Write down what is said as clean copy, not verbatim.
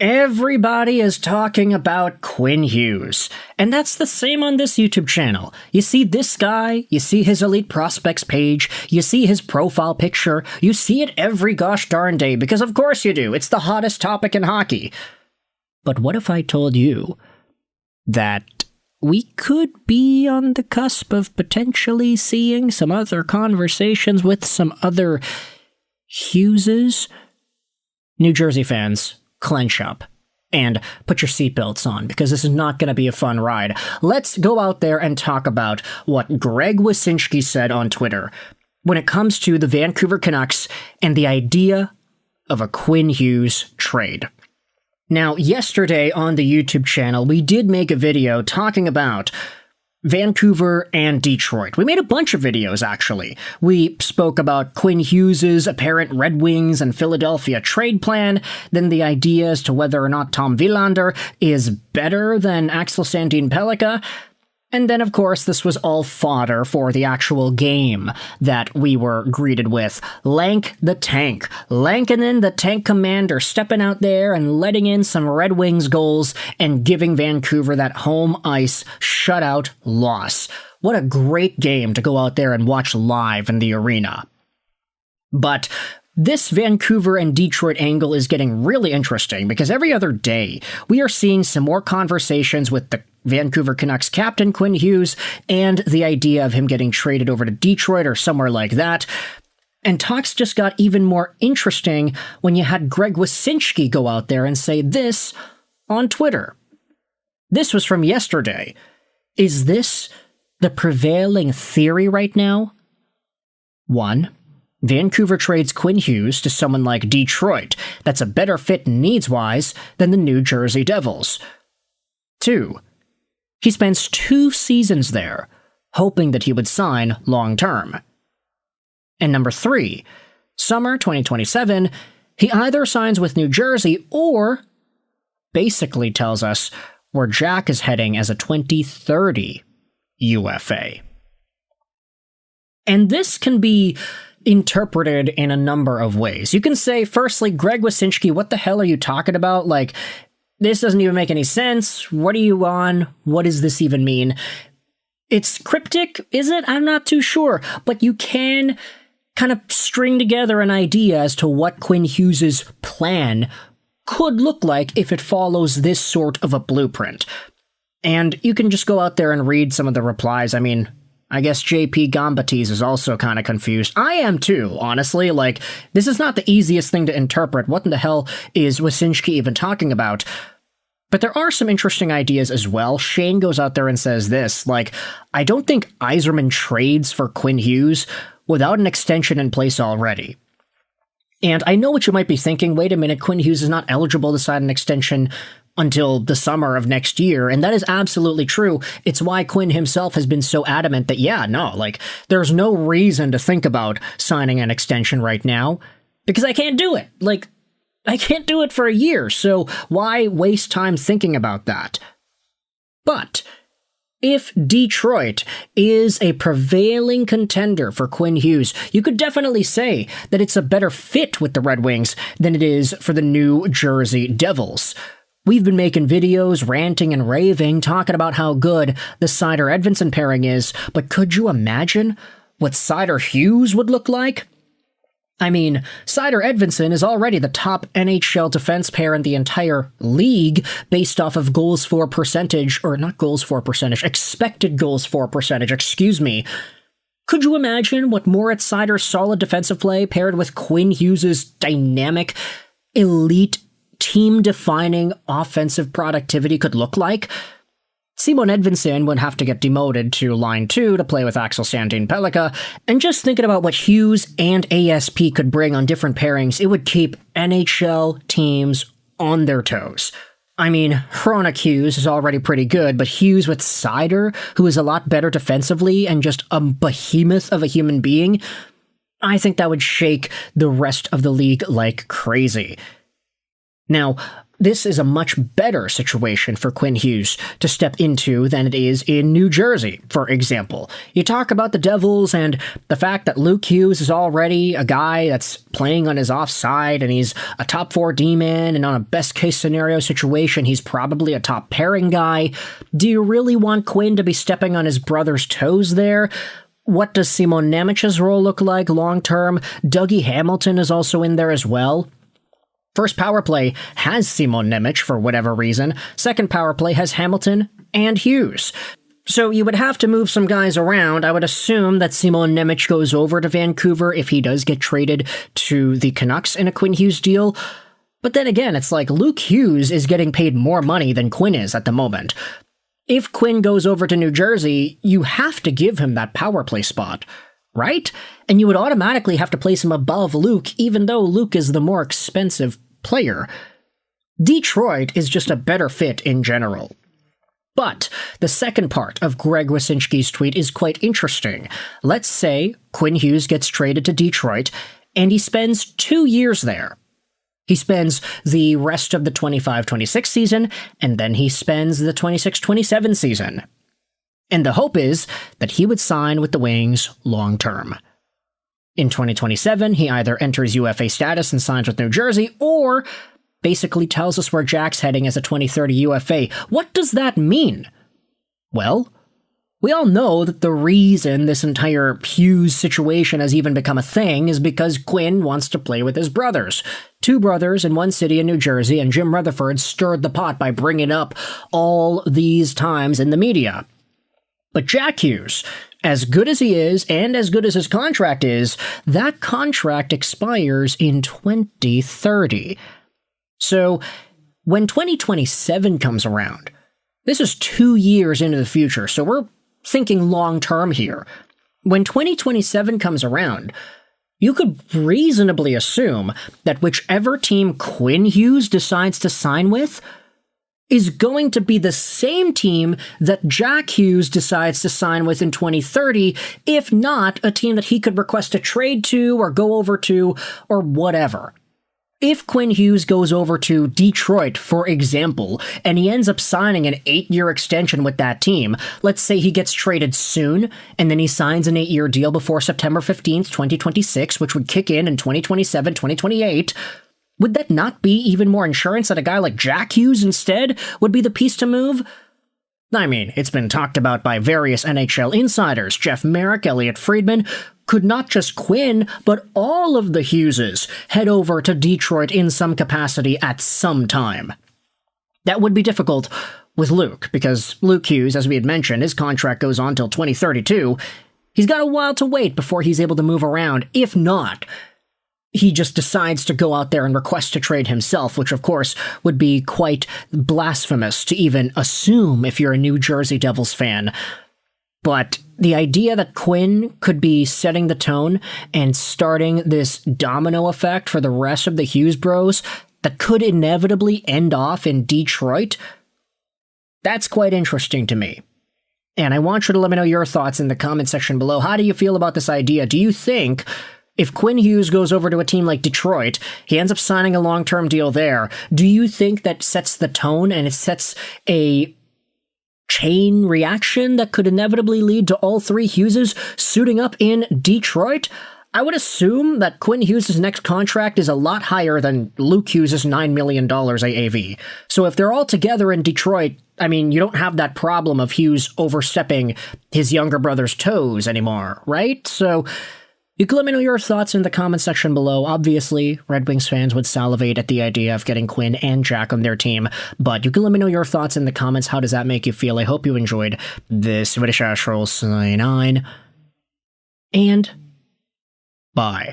Everybody is talking about Quinn Hughes, and that's the same on this YouTube channel. You see this guy, you see his Elite Prospects page, you see his profile picture, you see it every gosh darn day, because of course you do, it's the hottest topic in hockey. But what if I told you that we could be on the cusp of potentially seeing some other conversations with some other Hugheses? New Jersey fans, clench up and put your seatbelts on, because this is not going to be a fun ride. Let's go out there and talk about what Greg Wyszynski said on Twitter when it comes to the Vancouver Canucks and the idea of a Quinn Hughes trade. Now, yesterday on the YouTube channel, we did make a video talking about Vancouver and Detroit. We made a bunch of videos, actually. We spoke about Quinn Hughes' apparent Red Wings and Philadelphia trade plan, then the idea as to whether or not Tom Willander is better than Axel Sandin Pellikka, and then, of course, this was all fodder for the actual game that we were greeted with. Lank the Tank. Lankinen, the Tank Commander, stepping out there and letting in some Red Wings goals and giving Vancouver that home ice shutout loss. What a great game to go out there and watch live in the arena. But this Vancouver and Detroit angle is getting really interesting, because every other day we are seeing some more conversations with the Vancouver Canucks captain Quinn Hughes and the idea of him getting traded over to Detroit or somewhere like that. And talks just got even more interesting when you had Greg Wyszynski go out there and say this on Twitter. This was from yesterday. Is this the prevailing theory right now? 1. Vancouver trades Quinn Hughes to someone like Detroit that's a better fit needs-wise than the New Jersey Devils. 2. He spends 2 seasons there, hoping that he would sign long-term. And number 3, summer 2027, he either signs with New Jersey or basically tells us where Jack is heading as a 2030 UFA. And this can be interpreted in a number of ways. You can say, firstly, Greg Wyszynski, what the hell are you talking about? Like, this doesn't even make any sense. What are you on? What does this even mean? It's cryptic, is it? I'm not too sure. But you can kind of string together an idea as to what Quinn Hughes' plan could look like if it follows this sort of a blueprint. And you can just go out there and read some of the replies. I mean, I guess JP Gambatis is also kind of confused. I am too, honestly. Like, this is not the easiest thing to interpret. What in the hell is Wyszynski even talking about? But there are some interesting ideas as well. Shane goes out there and says this, like, I don't think Yzerman trades for Quinn Hughes without an extension in place already. And I know what you might be thinking. Wait a minute, Quinn Hughes is not eligible to sign an extension until the summer of next year, and that is absolutely true. It's why Quinn himself has been so adamant that, yeah, no, like, there's no reason to think about signing an extension right now, because I can't do it. Like, I can't do it for a year, so why waste time thinking about that? But if Detroit is a prevailing contender for Quinn Hughes, you could definitely say that it's a better fit with the Red Wings than it is for the New Jersey Devils. We've been making videos, ranting and raving, talking about how good the Seider-Edvinsson pairing is, but could you imagine what Seider-Hughes would look like? I mean, Seider-Edvinsson is already the top NHL defense pair in the entire league based off of goals for percentage, or not goals for percentage, expected goals for percentage, excuse me. Could you imagine what Moritz Seider's solid defensive play paired with Quinn Hughes' dynamic, elite, team-defining offensive productivity could look like? Simon Edvinsson would have to get demoted to line 2 to play with Axel Sandin Pellikka, and just thinking about what Hughes and ASP could bring on different pairings, it would keep NHL teams on their toes. I mean, Hronik Hughes is already pretty good, but Hughes with Seider, who is a lot better defensively and just a behemoth of a human being, I think that would shake the rest of the league like crazy. Now, this is a much better situation for Quinn Hughes to step into than it is in New Jersey, for example. You talk about the Devils and the fact that Luke Hughes is already a guy that's playing on his offside and he's a top 4 D-man, and on a best-case scenario situation, he's probably a top pairing guy. Do you really want Quinn to be stepping on his brother's toes there? What does Simon Nemec's role look like long-term? Dougie Hamilton is also in there as well. First power play has Simon Nemec for whatever reason. Second power play has Hamilton and Hughes. So you would have to move some guys around. I would assume that Simon Nemec goes over to Vancouver if he does get traded to the Canucks in a Quinn Hughes deal. But then again, it's like Luke Hughes is getting paid more money than Quinn is at the moment. If Quinn goes over to New Jersey, you have to give him that power play spot, right? And you would automatically have to place him above Luke, even though Luke is the more expensive player. Detroit is just a better fit in general. But the second part of Greg Wyszynski's tweet is quite interesting. Let's say Quinn Hughes gets traded to Detroit, and he spends 2 years there. He spends the rest of the 25-26 season, and then he spends the 26-27 season. And the hope is that he would sign with the Wings long-term. In 2027, he either enters UFA status and signs with New Jersey, or basically tells us where Jack's heading as a 2030 UFA. What does that mean? Well, we all know that the reason this entire Hughes situation has even become a thing is because Quinn wants to play with his brothers. 2 brothers in one city in New Jersey, and Jim Rutherford stirred the pot by bringing up all these times in the media. But Jack Hughes, as good as he is, and as good as his contract is, that contract expires in 2030. So, when 2027 comes around, this is 2 years into the future, so we're thinking long-term here. When 2027 comes around, you could reasonably assume that whichever team Quinn Hughes decides to sign with is going to be the same team that Jack Hughes decides to sign with in 2030, if not a team that he could request a trade to or go over to or whatever. If Quinn Hughes goes over to Detroit, for example, and he ends up signing an 8-year extension with that team, let's say he gets traded soon, and then he signs an 8-year deal before September 15th, 2026, which would kick in 2027, 2028, would that not be even more insurance that a guy like Jack Hughes instead would be the piece to move? I mean, it's been talked about by various NHL insiders, Jeff Merrick, Elliot Friedman. Could not just Quinn, but all of the Hugheses head over to Detroit in some capacity at some time? That would be difficult with Luke, because Luke Hughes, as we had mentioned, his contract goes on till 2032. He's got a while to wait before he's able to move around. If not, he just decides to go out there and request a trade himself, which of course would be quite blasphemous to even assume if you're a New Jersey Devils fan. But the idea that Quinn could be setting the tone and starting this domino effect for the rest of the Hughes bros that could inevitably end off in Detroit, that's quite interesting to me. And I want you to let me know your thoughts in the comment section below. How do you feel about this idea? Do you think if Quinn Hughes goes over to a team like Detroit, he ends up signing a long-term deal there, do you think that sets the tone and it sets a chain reaction that could inevitably lead to all 3 Hugheses suiting up in Detroit? I would assume that Quinn Hughes' next contract is a lot higher than Luke Hughes' $9 million AAV. So if they're all together in Detroit, I mean, you don't have that problem of Hughes overstepping his younger brother's toes anymore, right? So you can let me know your thoughts in the comment section below. Obviously, Red Wings fans would salivate at the idea of getting Quinn and Jack on their team, but you can let me know your thoughts in the comments. How does that make you feel? I hope you enjoyed this video. Sign on, and bye.